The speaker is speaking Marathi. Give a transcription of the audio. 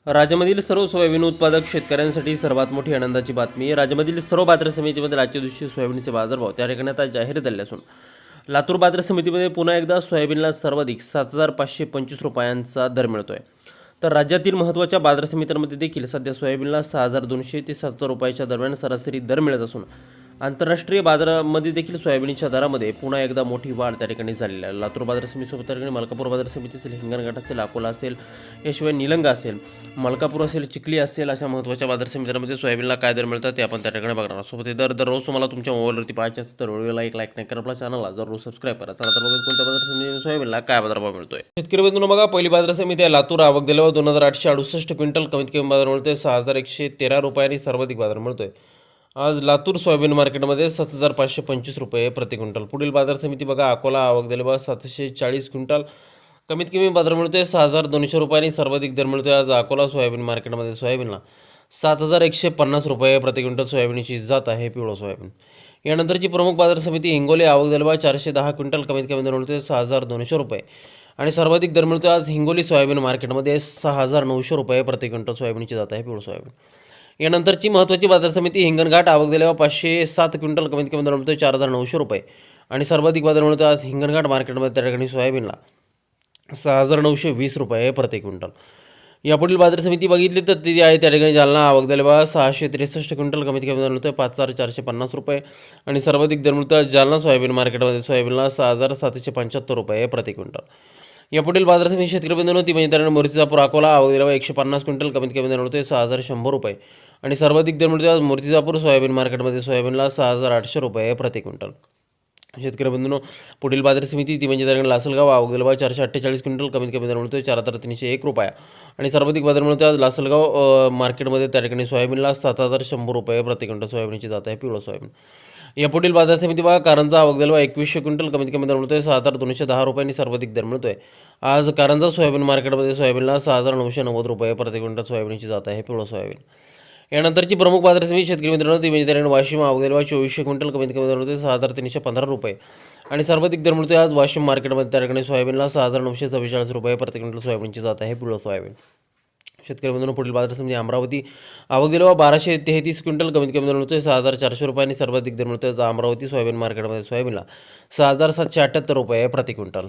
राज्यामधील सर्व सोयाबीन उत्पादक शेतकऱ्यांसाठी सर्वात मोठी आनंदाची बातमी. राज्यामधील सर्व बाजार समितीमध्ये आजच्या दिवशी सोयाबीनचे बाजारभाव त्या ठिकाणी आता जाहीर झाले असून लातूर बाजार समितीमध्ये पुन्हा एकदा सोयाबीनला सर्वाधिक 7,525 रुपयांचा दर मिळतोय. तर राज्यातील महत्त्वाच्या बाजार समित्यांमध्ये देखील सध्या सोयाबीनला 6,200 ते 7,000 रुपयाच्या दरम्यान सरासरी दर मिळत असून आंतरराष्ट्रीय बाजारामध्ये देखील सोयाबीनच्या दरामध्ये पुन्हा एकदा मोठी वाढ त्या ठिकाणी झालेली आहे. लातूर बाजार समितीसोबत त्या ठिकाणी मलकापूर बाजार समिती असेल, हिंगणघाट असेल, अकोला असेल, याशिवाय निलंगा असेल, मलकापूर असेल, चिखली असेल, अशा महत्त्वाच्या बाजार समित्यांमध्ये सोयाबीनला काय दर मिळतात ते आपण त्या ठिकाणी बघणार आहोत. सोबत दररोज तुम्हाला तुमच्या मोबाईलवरती पाहायचे असेल तर व्हिडिओला एक लाईक नाही करा, आपल्या चॅनलला जरूर सबस्क्राईब करा. चला तर बघा कोणत्या बाजार समितीमध्ये सोयाबीनला काय बाजारभाव मिळतोय. शेतकरी बंधूंनो बघा, पहिली बाजार समिती आहे लातूर. आवक दिल्यावर 2,868 क्विंटल, कमीत कमी बाजार मिळतोय 6,113 रुपयांनी सर्वाधिक बाजार मिळतोय. आज लातूर सोयाबीन मार्केटमध्ये 7,525 रुपये प्रति क्विंटल. पुढील बाजार समिती बघा, अकोला. आवक दिल्यावर 740 क्विंटल, कमीत कमी बाजार मिळतोय 6,200 रुपयांनी सर्वाधिक दर मिळतोय. आज अकोला सोयाबीन मार्केटमध्ये सोयाबीनला 7,150 रुपये प्रति क्विंटल सोयाबीनची जात आहे पिवळं सोयाबीन. यानंतरची प्रमुख बाजार समिती हिंगोली. आवक दिल्यावर 410 क्विंटल, कमीत कमी दर मिळतोय 6,200 रुपये आणि सर्वाधिक दर मिळतोय आज हिंगोली सोयाबीन मार्केटमध्ये 6,900 रुपये प्रति क्विंटल सोयाबीनची जात आहे पिवळं सोयाबीन. यानंतरची महत्त्वाची बाजार समिती हिंगणघाट. आवक दिल्यावर 507 क्विंटल, कमीत कमी दर मिळतोय 4,900 रुपये आणि सर्वाधिक बाजार मिळतोय आज हिंगणघाट मार्केटमध्ये त्या ठिकाणी सोयाबीनला 6,920 रुपये प्रति क्विंटल. यापुढील बाजार समिती बघितली तर ती आहे त्या ठिकाणी जालना. आवक दिल्यावर 663 क्विंटल, कमीत कमी दर मिळतोय 5,450 रुपये आणि सर्वाधिक दर मिळतोय जालना सोयाबीन मार्केटमध्ये सोयाबीनला 6,775 रुपये प्रति क्विंटल. यापुढील बाजार समिती शेतकरी बंधूंनो ती म्हणजे त्या मूर्तिजापूर अकोला. आवक दिल्यावर 150 क्विंटल, कमीत कमी दर मिळतोय 6,100 रुपये आणि सर्वाधिक दर मिळतोय आज मूर्तिजापूर सोयाबीन मार्केटमध्ये सोयाबीनला 6,800 रुपये प्रति क्विंटल. शेतकरी बंधूंनो पुढील बाजार समिती ती म्हणजे त्या लासलगाव. आवक दिल्यावर 448 क्विंटल, कमीत कमी दर मिळतोय 4,301 रुपये आणि सर्वाधिक बाजार मिळतोय आज लासलगाव मार्केटमध्ये त्या ठिकाणी सोयाबीनला 7,100 रुपये प्रति क्विंटल सोयाबीनची जात आहे पिवळं सोयाबीन. यापुढील बाजार समिती बघा, कारंजा. आवक दिल्यावर 2100 क्विंटल, कमीत कमी दर मिळतोय 6,210 रुपयांनी सर्वाधिक दर मिळतोय आज कारंजा सोयाबीन मार्केटमध्ये सोयाबीनला 6,990 रुपये प्रति क्विंटल सोयाबीनची जात आहे पिवळं सोयाबीन. यानंतरची प्रमुख बाजार समिती शेतकरी मित्रांनो ती म्हणजे त्या वाशिम. आवक दिल्यावर 2400 क्विंटल, कमीत कमी दर मिळतोय 6,315 रुपये आणि सर्वाधिक दर मिळतोय आज वाशिम मार्केटमध्ये त्या ठिकाणी सोयाबीनला 6,944 रुपये प्रति क्विंटल सोयाबीनची जात आहे पिवळं सोयाबीन. शेतकरी बंधूंनो पुढील बाजार समिती अमरावती. आवक दिल्यावर 1,233 क्विंटल, कमीत कमी दर मिळतोय 6,400 रुपयांनी सर्वाधिक दर मिळतोय अमरावती सोयाबीन मार्केटमध्ये सोयाबीनला 6,778 रुपये प्रति क्विंटल.